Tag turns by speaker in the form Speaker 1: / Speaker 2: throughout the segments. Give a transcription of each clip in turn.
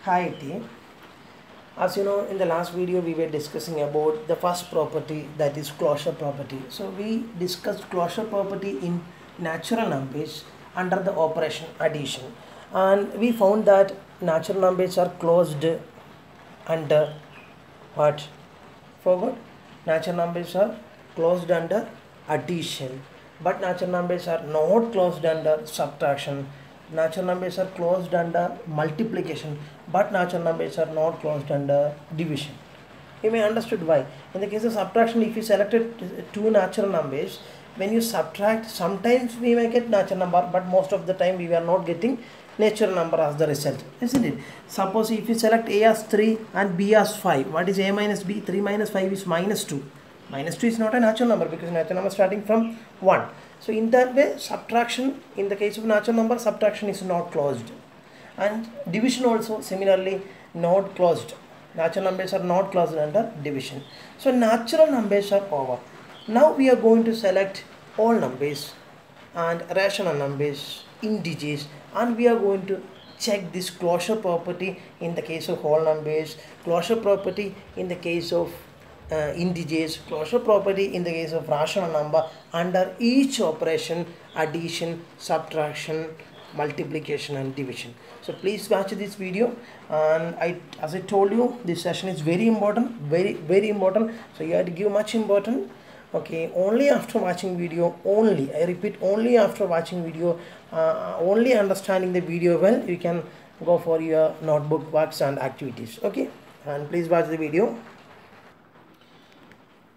Speaker 1: Hi T. As you know, in the last video we were discussing about the first property, that is closure property. So we discussed closure property in natural numbers under the operation addition, and we found that natural numbers are closed under what? Forward. Natural numbers are closed under addition, but natural numbers are not closed under subtraction. Natural numbers are closed under multiplication, but natural numbers are not closed under division. You may understood why. In the case of subtraction, if you selected two natural numbers, when you subtract, sometimes we may get natural number, but most of the time we are not getting natural number as the result, isn't it? Suppose if you select A as 3 and B as 5, what is A minus B? 3 minus 5 is minus 2. Minus 2 is not a natural number because natural number starting from 1. So in that way, subtraction, in the case of natural number, subtraction is not closed. And division also similarly not closed. Natural numbers are not closed under division. So natural numbers are over. Now we are going to select all numbers and rational numbers, integers, and we are going to check this closure property in the case of whole numbers, closure property in the case of integers, closure property in the case of rational number under each operation: addition, subtraction, multiplication and division. So please watch this video, and as I told you, this session is very important, very important, so you have to give much importance. Okay, only after watching video, only, I repeat, only after watching video, only understanding the video well, you can go for your notebook works and activities. Okay, and please watch the video.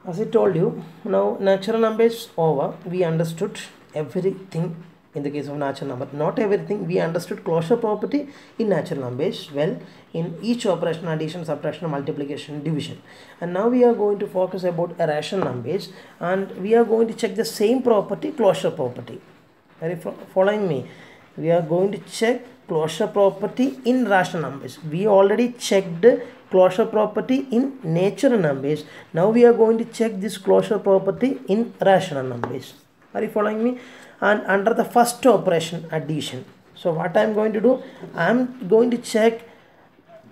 Speaker 1: As I told you, now natural numbers over, we understood everything in the case of natural number. Not everything, we understood closure property in natural numbers well in each operation: addition, subtraction, multiplication, division. And now we are going to focus about rational numbers, and we are going to check the same property, closure property. Are you following me? We are going to check closure property in rational numbers. We already checked closure property in natural numbers. Now we are going to check this closure property in rational numbers. Are you following me? And under the first operation, addition. So what I am going to do, I am going to check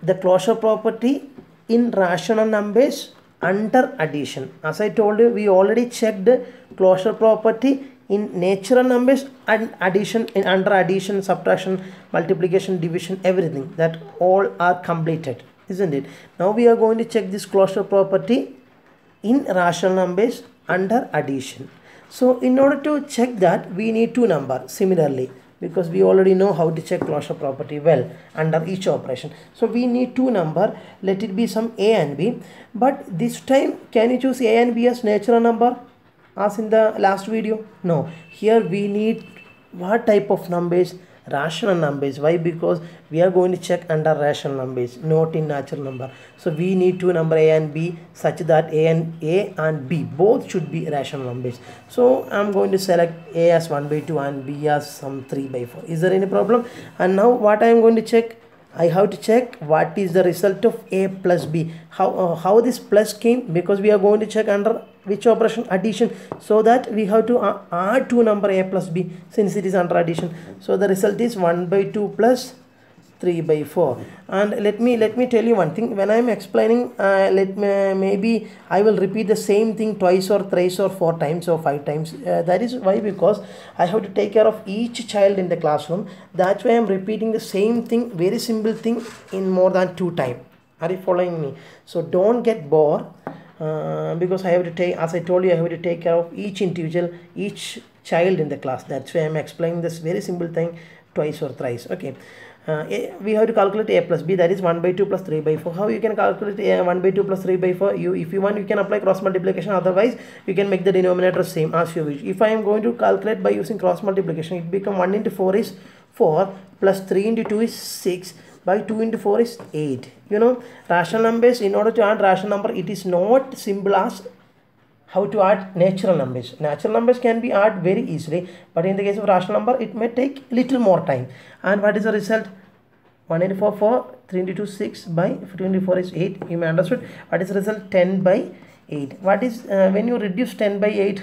Speaker 1: the closure property in rational numbers under addition. As I told you, we already checked closure property in natural numbers and addition, in under addition, subtraction, multiplication, division, everything, that all are completed, isn't it? Now we are going to check this closure property in rational numbers under addition. So in order to check that, we need two numbers similarly, because we already know how to check closure property well under each operation. So we need two number, let it be some A and B, but this time can you choose A and B as natural number as in the last video? No, here we need what type of numbers? Rational numbers. Why? Because we are going to check under rational numbers, not in natural number. So we need two number A and B such that A and B both should be rational numbers. So I am going to select A as 1/2 and B as some 3/4. Is there any problem? And now what I am going to check? I have to check what is the result of A plus B. How this plus came? Because we are going to check under which operation? Addition. So that we have to add two number A plus B since it is under addition. So the result is 1/2 plus 3/4. And let me tell you one thing. When I am explaining, maybe I will repeat the same thing twice or thrice or 4 times or 5 times. That is why, because I have to take care of each child in the classroom. That's why I am repeating the same thing, very simple thing, in more than 2 times. Are you following me? So don't get bored, because I have to take, as I told you, I have to take care of each individual, each child in the class. That's why I am explaining this very simple thing twice or thrice. Okay. We have to calculate A plus B, that is 1/2 plus 3/4. How you can calculate 1/2 plus 3/4? If you want, you can apply cross multiplication. Otherwise, you can make the denominator same as you wish. If I am going to calculate by using cross multiplication, it become 1 into 4 is 4 plus 3 into 2 is 6 by 2 into 4 is 8. You know, rational numbers, in order to add rational number, it is not simple as how to add natural numbers. Natural numbers can be added very easily, but in the case of rational number, it may take little more time. And what is the result? 1 into 4, 4, 3 into 2, 6 by 2 into 4 is 8. You may understood. What is the result? 10/8. What is, when you reduce 10/8,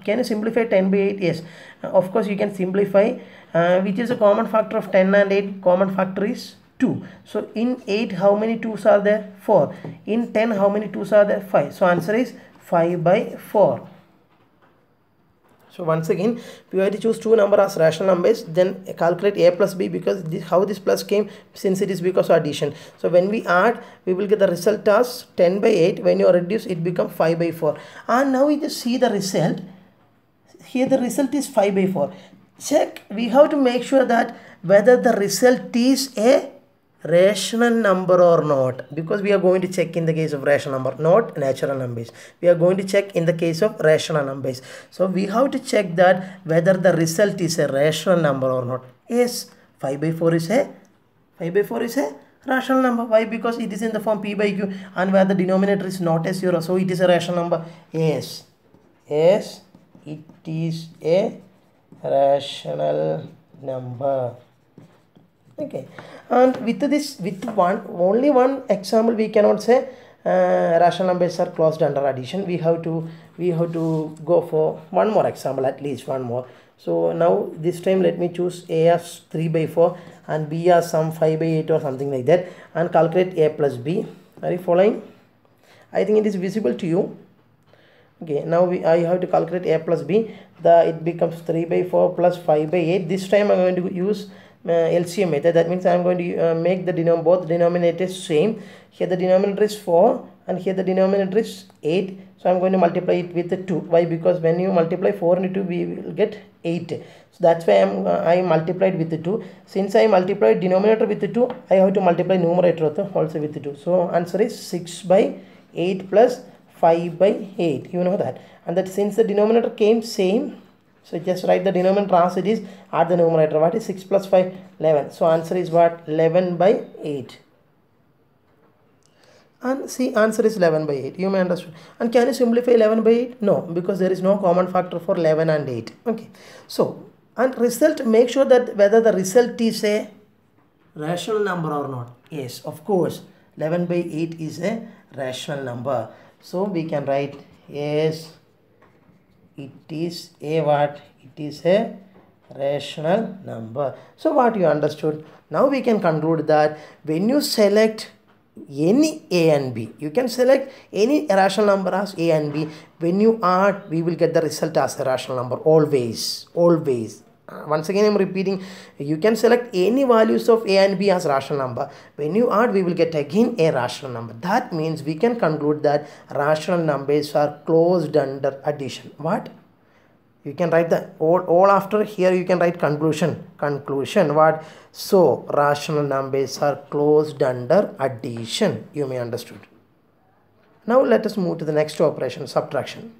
Speaker 1: can you simplify 10/8? Yes, of course you can simplify. Which is a common factor of 10 and 8? Common factor is 2. So in 8 how many 2's are there? 4. In 10 how many 2's are there? 5. So answer is 5 by 4. So once again, we have to choose two numbers as rational numbers, then calculate a plus b, because how this plus came, since it is because of addition. So when we add, we will get the result as 10 by 8. When you reduce, it becomes 5 by 4. And now we just see the result. Here the result is 5 by 4. Check, we have to make sure that whether the result is a rational number or not, because we are going to check in the case of rational number, not natural numbers. We are going to check in the case of rational numbers. So we have to check that whether the result is a rational number or not. Yes, 5 by 4 is a rational number. Why? Because it is in the form p by q, and where the denominator is not a 0, so it is a rational number. Yes, it is a rational number. Okay, and with only one example, we cannot say rational numbers are closed under addition. We have to go for one more example, at least one more. So now this time let me choose a as 3 by 4 and b as some 5 by 8 or something like that, and calculate a plus b. Are you following? I think it is visible to you. Okay, now I have to calculate a plus b. It becomes 3 by 4 plus 5 by 8. This time I'm going to use LCM method. That means I am going to make the both denominators same. Here the denominator is 4 and here the denominator is 8. So I am going to multiply it with the 2. Why? Because when you multiply 4 into 2, we will get 8. So that's why I multiplied with the 2. Since I multiplied denominator with the 2, I have to multiply numerator also with the 2. So answer is 6 by 8 plus 5 by 8. You know that. And that since the denominator came same, so just write the denominator as it is, add the numerator. What is 6 plus 5? 11. So answer is what? 11 by 8. And see, answer is 11 by 8. You may understand. And can you simplify 11 by 8? No, because there is no common factor for 11 and 8. Okay. So, and result, make sure that whether the result is a rational number or not. Yes, of course. 11 by 8 is a rational number. So we can write, yes, it is a what? It is a rational number. So what you understood? Now we can conclude that when you select any a and b, you can select any rational number as a and b. When you add, we will get the result as a rational number. Always. Once again I am repeating, you can select any values of a and b as rational number. When you add, we will get again a rational number. That means we can conclude that rational numbers are closed under addition. What? You can write the all after here, you can write conclusion. What? So rational numbers are closed under addition. You may understood. Now let us move to the next operation, subtraction.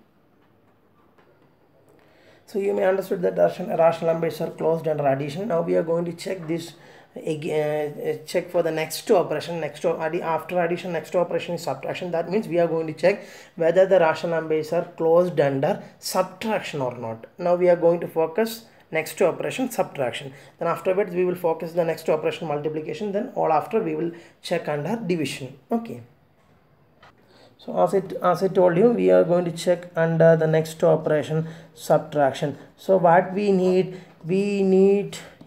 Speaker 1: So you may understood that rational numbers are closed under addition. Now we are going to check this check for the next operation. After addition, next operation is subtraction. That means we are going to check whether the rational numbers are closed under subtraction or not. Now we are going to focus next operation, subtraction. Then afterwards we will focus the next operation, multiplication. Then all after we will check under division. Okay. So as I told you, we are going to check under the next operation, subtraction. So what we need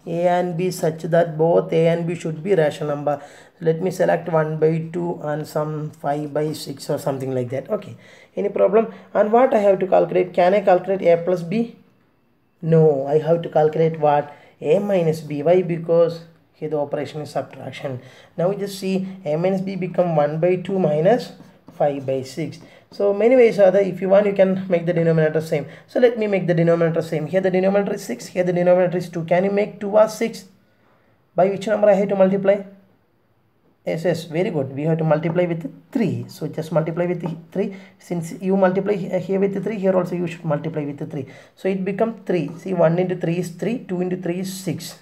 Speaker 1: a and b such that both a and b should be rational number. Let me select 1 by 2 and some 5 by 6 or something like that. Okay, any problem? And what I have to calculate? Can I calculate a plus b? No, I have to calculate what? A minus b. Why? Because here the operation is subtraction. Now we just see a minus b become 1 by 2 minus 5 by 6. So many ways are there. If you want, you can make the denominator same. So let me make the denominator same. Here the denominator is 6, here the denominator is 2. Can you make 2 as 6? By which number I have to multiply? Yes, very good. We have to multiply with 3. So just multiply with 3. Since you multiply here with 3, here also you should multiply with 3. So it becomes 3. See, 1 into 3 is 3, 2 into 3 is 6.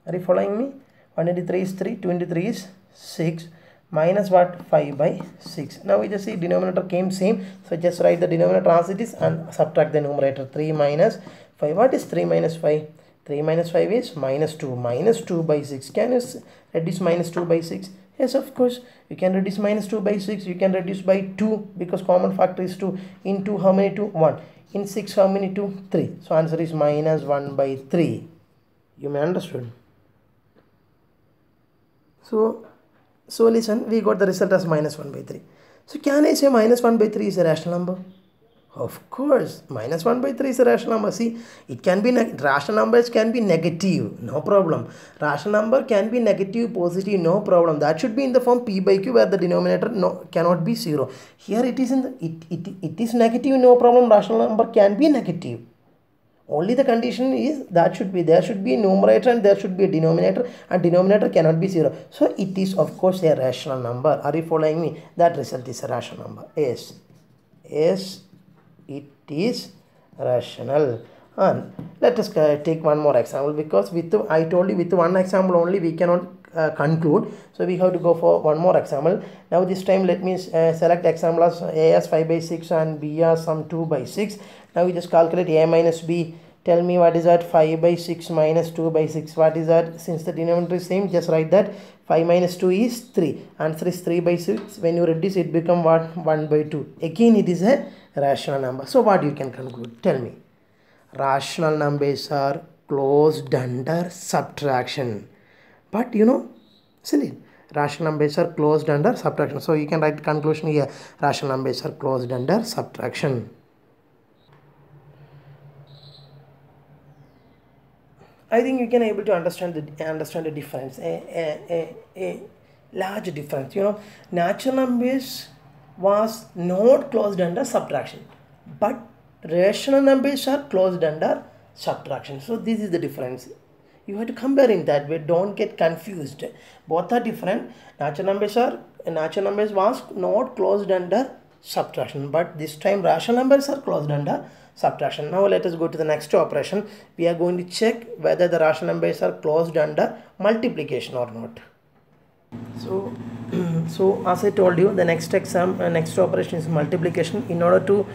Speaker 1: Are you following me? 1 into 3 is 3, 2 into 3 is 6. Minus what? 5 by 6. Now we just see denominator came same. So just write the denominator as it is and subtract the numerator. 3 minus 5. What is 3 minus 5? 3 minus 5 is minus 2. Minus 2 by 6. Can you reduce minus 2 by 6? Yes, of course. You can reduce minus 2 by 6. You can reduce by 2 because common factor is 2. In 2 how many 2? 1. In 6 how many 2? 3. So answer is minus 1 by 3. You may understood. So listen, we got the result as minus 1 by 3. So can I say minus 1 by 3 is a rational number? Of course, minus 1 by 3 is a rational number. See, it can be rational numbers can be negative, no problem. Rational number can be negative, positive, no problem. That should be in the form p by q, where the denominator cannot be 0. Here it is in the, it is negative, no problem. Rational number can be negative. Only the condition is that there should be a numerator and there should be a denominator, and denominator cannot be 0. So it is of course a rational number. Are you following me? That result is a rational number. Yes, it is rational. And let us take one more example, because I told you with one example only we cannot conclude. So we have to go for one more example. Now this time let me select example as a as 5 by 6 and b as some 2 by 6. Now we just calculate a minus b. Tell me what is that? 5 by 6 minus 2 by 6. What is that? Since the denominator is same, just write that 5 minus 2 is 3. Answer is 3 by 6. When you reduce it become what? 1 by 2. Again it is a rational number. So what you can conclude? Tell me. Rational numbers are closed under subtraction. But you know, isn't it? Rational numbers are closed under subtraction. So you can write conclusion here. Rational numbers are closed under subtraction. I think you can able to understand the difference, a large difference. You know, natural numbers was not closed under subtraction, but rational numbers are closed under subtraction. So this is the difference. You have to compare in that way. Don't get confused. Both are different. Natural numbers was not closed under subtraction, but this time rational numbers are closed under subtraction. Now let us go to the next operation. We are going to check whether the rational numbers are closed under multiplication or not. So as I told you, the next operation is multiplication. In order to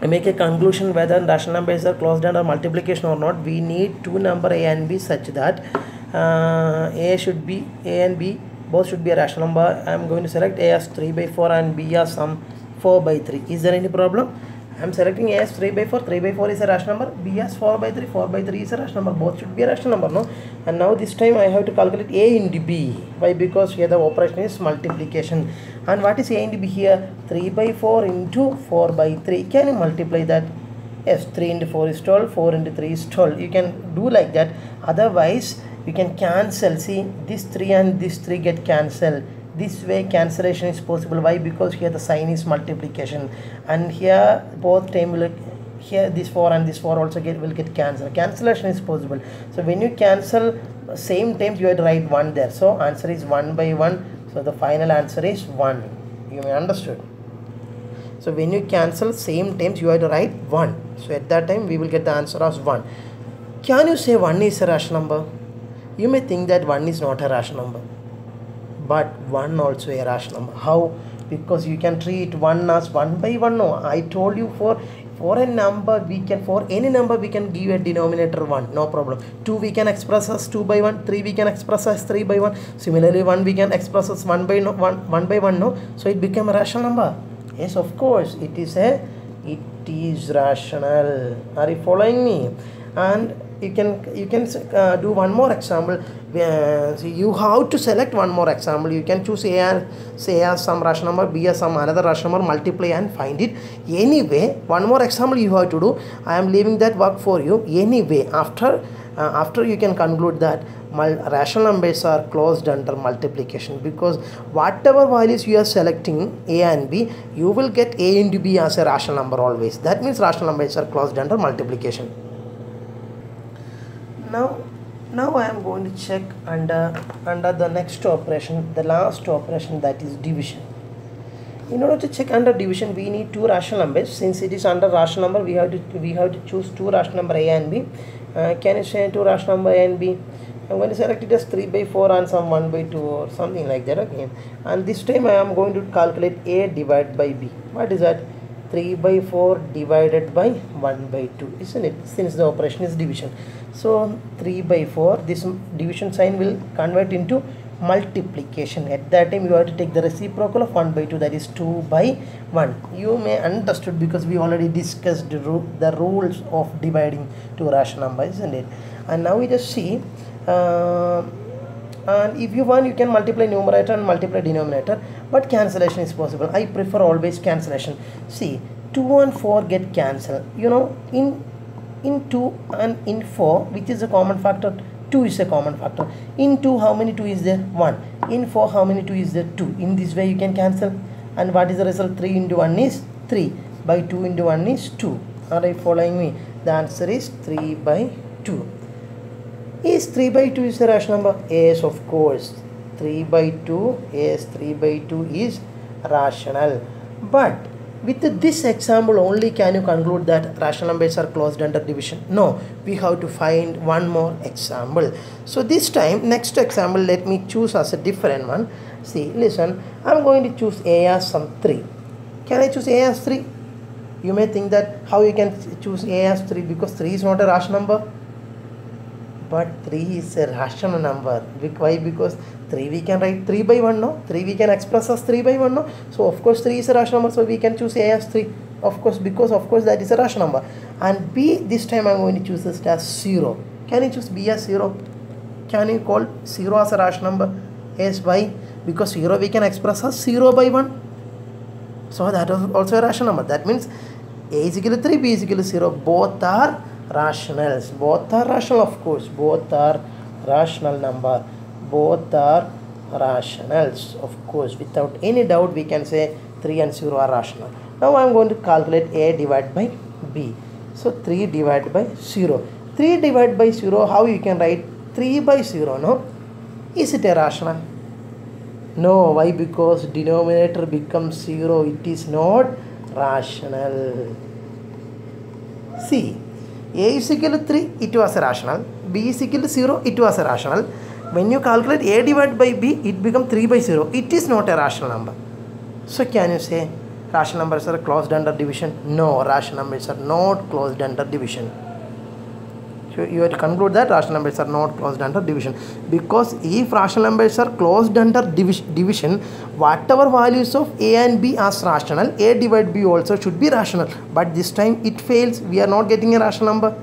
Speaker 1: make a conclusion whether rational numbers are closed under multiplication or not, we need two number a and b such that a and b both should be a rational number. I am going to select a as 3 by 4 and b as some 4 by 3. Is there any problem? I am selecting a as 3 by 4. 3 by 4 is a rational number. B as 4 by 3. 4 by 3 is a rational number. Both should be a rational number, no? And now this time I have to calculate a into b. Why? Because here the operation is multiplication. And what is a into b here? 3 by 4 into 4 by 3. Can you multiply that? Yes, 3 into 4 is 12. 4 into 3 is 12. You can do like that. Otherwise, you can cancel. See, this 3 and this 3 get cancelled. This way cancellation is possible. Why? Because here the sign is multiplication, and here both time will, here this 4 and this 4 also will get cancelled. Cancellation is possible. So when you cancel same times, you have to write 1 there. So answer is 1 by 1. So the final answer is 1. You may understood. So when you cancel same times, you have to write 1. So at that time we will get the answer as 1. Can you say 1 is a rational number? You may think that 1 is not a rational number, but 1 also a rational number. How? Because you can treat 1 as 1 by 1. No, I told you for a number for any number we can give a denominator 1, no problem. 2 we can express as 2 by 1. 3 we can express as 3 by 1. Similarly 1 we can express as 1 by 1, no? So it became a rational number. Yes, of course it is rational. Are you following me? And you can do one more example. So you have to select one more example. You can choose a as some rational number, b as some another rational number, multiply and find it. Anyway, one more example you have to do. I am leaving that work for you. Anyway, after you can conclude that rational numbers are closed under multiplication, because whatever values you are selecting a and b, you will get a into b as a rational number always. That means rational numbers are closed under multiplication. Now I am going to check under the next operation, the last operation, that is division. In order to check under division, we need two rational numbers. Since it is under rational number, we have to choose two rational number a and b. Can you say two rational number a and b? I'm going to select it as 3 by 4 and some 1 by 2 or something like that. Okay. And this time I am going to calculate a divided by b. What is that? 3 by 4 divided by 1 by 2, isn't it? Since the operation is division. So 3 by 4, this division sign will convert into multiplication. At that time you have to take the reciprocal of 1 by 2, that is 2 by 1. You may understood because we already discussed the rules of dividing two rational numbers, isn't it? And now we just see and if you want you can multiply numerator and multiply denominator, but cancellation is possible. I prefer always cancellation. See, 2 and 4 get cancelled, you know, in 2 and in 4, which is a common factor. 2 is a common factor. In 2 how many 2 is there? 1. In 4 how many 2 is there? 2. In this way you can cancel, and what is the result? 3 into 1 is 3, by 2 into 1 is 2. Are you following me? The answer is 3 by 2. Is 3 by 2 is a rational number? Yes, of course. 3 by 2, yes, 3 by 2 is rational. But with this example only can you conclude that rational numbers are closed under division? No, we have to find one more example. So this time, next example, let me choose as a different one. See, listen, I'm going to choose A as some 3. Can I choose A as 3? You may think that how you can choose A as 3, because 3 is not a rational number. But 3 is a rational number. Why? Because 3 we can write 3 by 1, no? 3 we can express as 3 by 1, no? So of course 3 is a rational number, so we can choose A as 3. Of course, because of course that is a rational number. And B, this time I'm going to choose this as 0. Can you choose B as 0? Can you call 0 as a rational number? Yes, why? Because 0 we can express as 0 by 1. So that is also a rational number. That means A is equal to 3, B is equal to 0. Both are rationals. Both are rational, of course. Both are rational number. Both are rationals, of course. Without any doubt we can say 3 and 0 are rational. Now I am going to calculate A divided by B. So 3 divided by 0. 3 divided by 0, how you can write 3 by 0, no? Is it a rational? No. Why? Because denominator becomes 0. It is not rational. See, A is equal to 3, it was a rational. B is equal to 0, it was a rational. When you calculate A divided by B, it becomes 3 by 0. It is not a rational number. So can you say rational numbers are closed under division? No, rational numbers are not closed under division. So you have to conclude that rational numbers are not closed under division, because if rational numbers are closed under division, whatever values of A and B as rational, A divided B also should be rational. But this time it fails. We are not getting a rational number.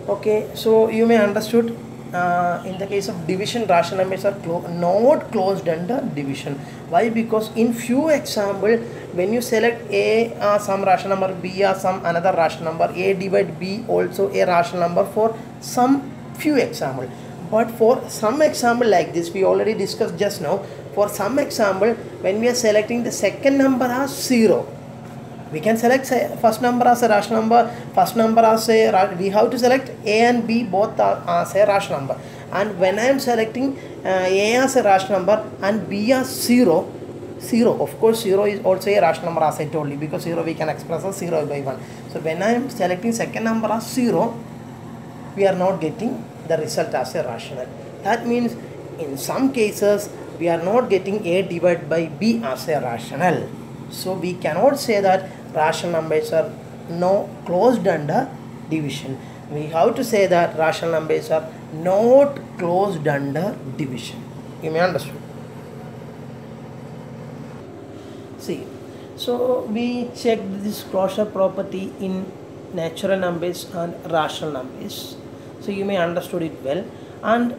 Speaker 1: Okay, so you may understood in the case of division, rational numbers are not closed under division. Why? Because in few examples, when you select A as some rational number, B as some another rational number, A divided B also a rational number for some few examples. But for some example like this, we already discussed just now. For some example, when we are selecting the second number as 0, we can select first number as a rational number, first number as a, we have to select A and B both as a rational number. And when I am selecting A as a rational number and B as 0, of course 0 is also a rational number, as I told you, because 0 we can express as 0 by 1. So when I am selecting second number as 0, we are not getting the result as a rational. That means in some cases we are not getting A divided by B as a rational. So we cannot say that rational numbers are no closed under division. We have to say that rational numbers are not closed under division. You may understand. See, so we checked this closure property in natural numbers and rational numbers. So you may understood it well, and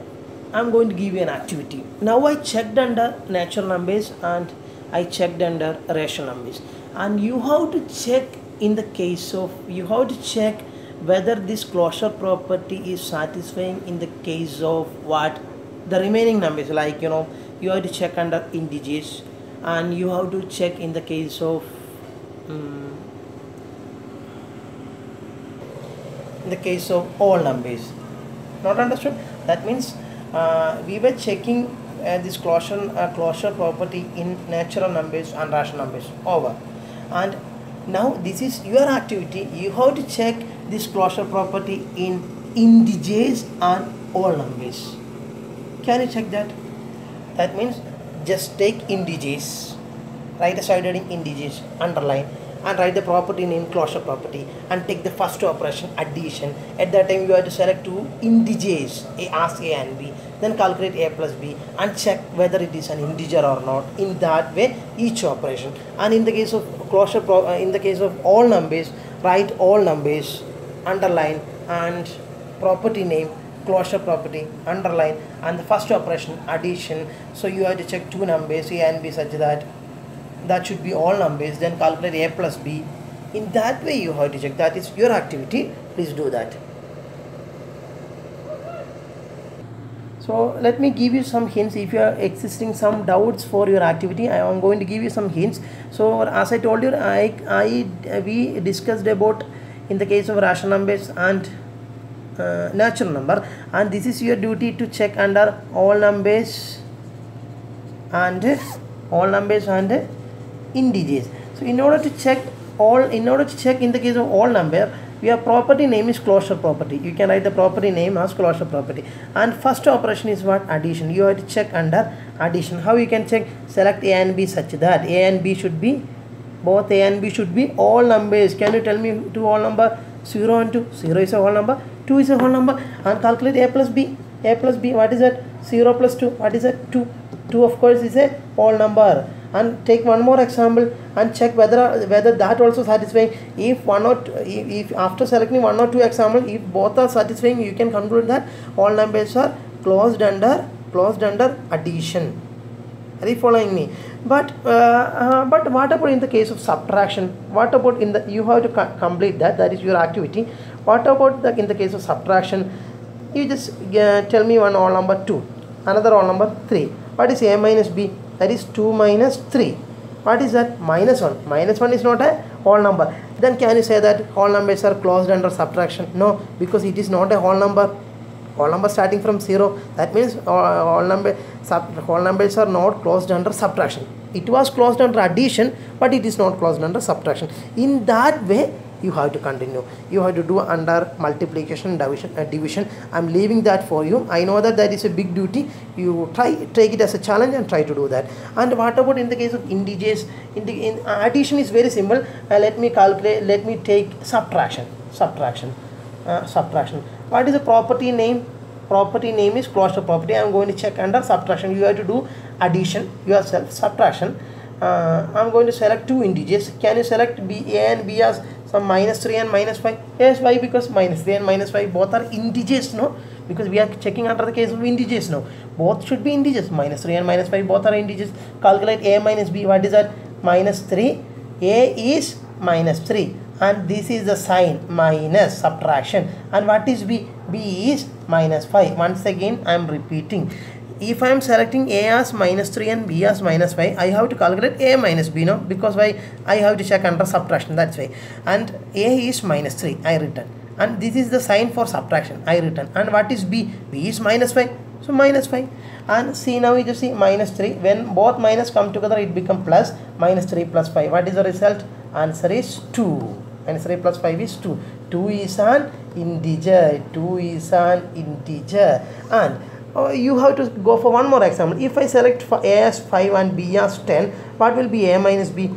Speaker 1: I'm going to give you an activity. Now I checked under natural numbers and I checked under rational numbers, and you have to check in the case of, you have to check whether this closure property is satisfying in the case of what, the remaining numbers, like you know, you have to check under integers, and you have to check in the case of all numbers. Not understood? That means we were checking this closure property in natural numbers and rational numbers over, and now this is your activity. You have to check this closure property in integers and all numbers. Can you check that? That means just take integers, write a side heading integers, underline, and write the property name closure property, and take the first operation addition. At that time you have to select two integers, as A and B, then calculate A plus B and check whether it is an integer or not. In that way each operation. And in the case of in the case of all numbers, write all numbers, underline, and property name closure property, underline, and the first operation addition. So you have to check two numbers A and B such that that should be all numbers, then calculate A plus B. In that way you have to check. That is your activity. Please do that. So let me give you some hints. If you are existing some doubts for your activity, I am going to give you some hints. So as I told you, we discussed about in the case of rational numbers and natural number, and this is your duty to check under all numbers and integers. So in order to check in the case of all number, your property name is closure property. You can write the property name as closure property. And first operation is what? Addition. You have to check under addition. How you can check? Select A and B such that A and B should be, both A and B should be all numbers. Can you tell me two whole number? 0 and 2. 0 is a whole number, 2 is a whole number. And calculate A plus B. A plus B, what is that? 0 plus 2, what is that? 2. 2 of course is a whole number. And take one more example and check whether that also satisfying. If one or two, if after selecting one or two examples, if both are satisfying, you can conclude that all numbers are closed under addition. Are you following me? But what about in the case of subtraction? What about in the, you have to complete that. That is your activity. What about in the case of subtraction? You just tell me one whole number 2, another whole number 3. What is A minus B? That is 2 minus 3. What is that? Minus 1. Minus 1 is not a whole number. Then can you say that whole numbers are closed under subtraction? No, because it is not a whole number. Whole number starting from 0. That means whole numbers are not closed under subtraction. It was closed under addition, but it is not closed under subtraction. In that way, you have to continue. You have to do under multiplication, division. I'm leaving that for you. I know that is a big duty. You take it as a challenge and try to do that. And what about in the case of integers? Addition is very simple. Let me calculate. Let me take subtraction. Subtraction. What is the property name? Property name is closure property. I am going to check under subtraction. You have to do addition yourself. Subtraction. I am going to select two integers. Can you select A and B as some minus 3 and minus 5? Yes, why? Because minus 3 and minus 5 both are integers, no? Because we are checking under the case of integers now. Both should be integers. Minus 3 and minus 5 both are integers. Calculate A minus B. What is that? Minus 3. A is minus 3. And this is the sign minus subtraction. And what is B? B is minus 5. Once again, I am repeating. If I am selecting A as minus 3 and B as minus 5, I have to calculate A minus B, no? Because why? I have to check under subtraction, that's why. And A is minus 3, I written. And this is the sign for subtraction, I written. And what is B? B is minus 5, so minus 5. And see, now you just see minus 3. When both minus come together, it becomes plus. Minus 3 plus 5. What is the result? Answer is 2. Minus 3 plus 5 is 2. 2 is an integer. 2 is an integer. And you have to go for one more example. If I select for A as 5 and B as 10, what will be A minus B?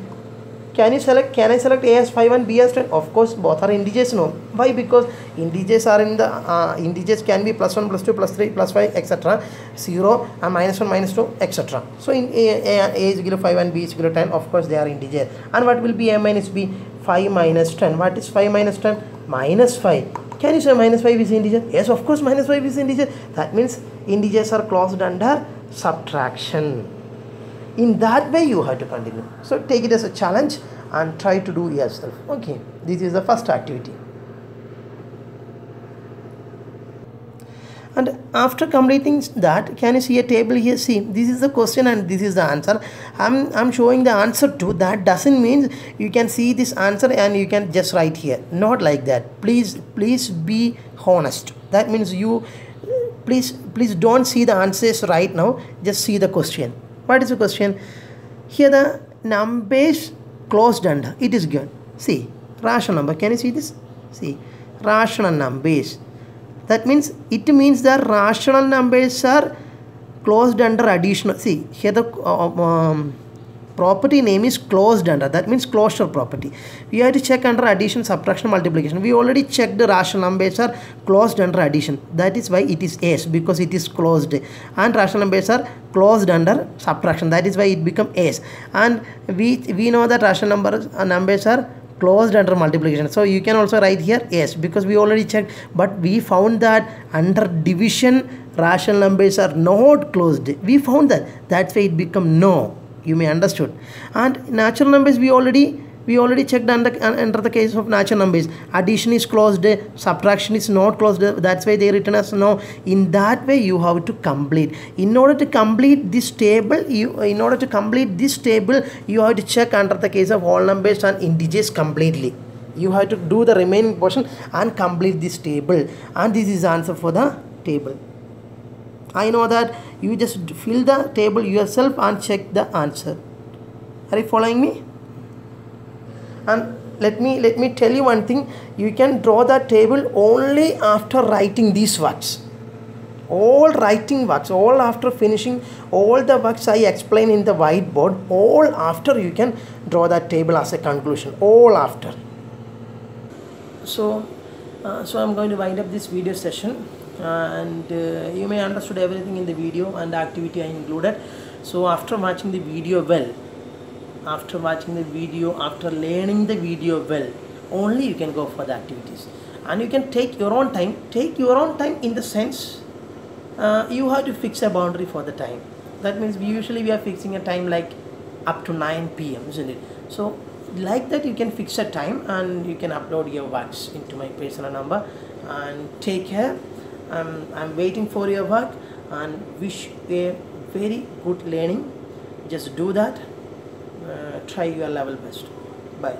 Speaker 1: Can I select A as 5 and B as 10? Of course, both are integers, no. Why? Because integers are in the integers can be plus 1, plus 2, plus 3, plus 5, etc. 0 and minus 1, minus 2, etc. So in A is equal to 5 and B is equal to 10. Of course, they are integer. And what will be A minus B? 5 minus 10. What is 5 minus 10? Minus 5. Can you say minus 5 is integer? Yes, of course, minus 5 is integer. That means integers are closed under subtraction. In that way, you have to continue. So take it as a challenge and try to do yourself. Okay, this is the first activity. And after completing that, can you see a table here? See, this is the question and this is the answer. I'm showing the answer to that. Doesn't mean you can see this answer and you can just write here. Not like that. Please be honest. That means you please don't see the answers right now. Just see the question. What is the question? Here the numbers closed under. It is given. See, rational number. Can you see this? See, rational numbers. That means it means the rational numbers are closed under additional. See here the property name is closed under. That means closure property. We have to check under addition, subtraction, multiplication. We already checked the rational numbers are closed under addition. That is why it is S, because it is closed. And rational numbers are closed under subtraction. That is why it becomes S. And we know that rational numbers are closed under multiplication. So you can also write here yes, because we already checked, but we found that under division rational numbers are not closed. We found that, that's why it become no. You may understood. And natural numbers we already checked under the case of natural numbers. Addition is closed, subtraction is not closed, that's why they written as no. In that way you have to complete. In order to complete this table, you have to check under the case of whole numbers and integers completely. You have to do the remaining portion and complete this table, and this is answer for the table. I know that you just fill the table yourself and check the answer. Are you following me? And let me tell you one thing. You can draw that table only after writing these works. All writing works, all after finishing all the works I explain in the whiteboard, all after you can draw that table as a conclusion. All after. So I'm going to wind up this video session, and you may understood everything in the video and the activity I included. So after watching the video well, after learning the video well, only you can go for the activities, and you can take your own time. In the sense, you have to fix a boundary for the time. That means we are fixing a time like up to 9 p.m. isn't it? So like that you can fix a time and you can upload your works into my personal number. And take care. I'm waiting for your work and wish a very good learning. Just do that. Try your level best. Bye.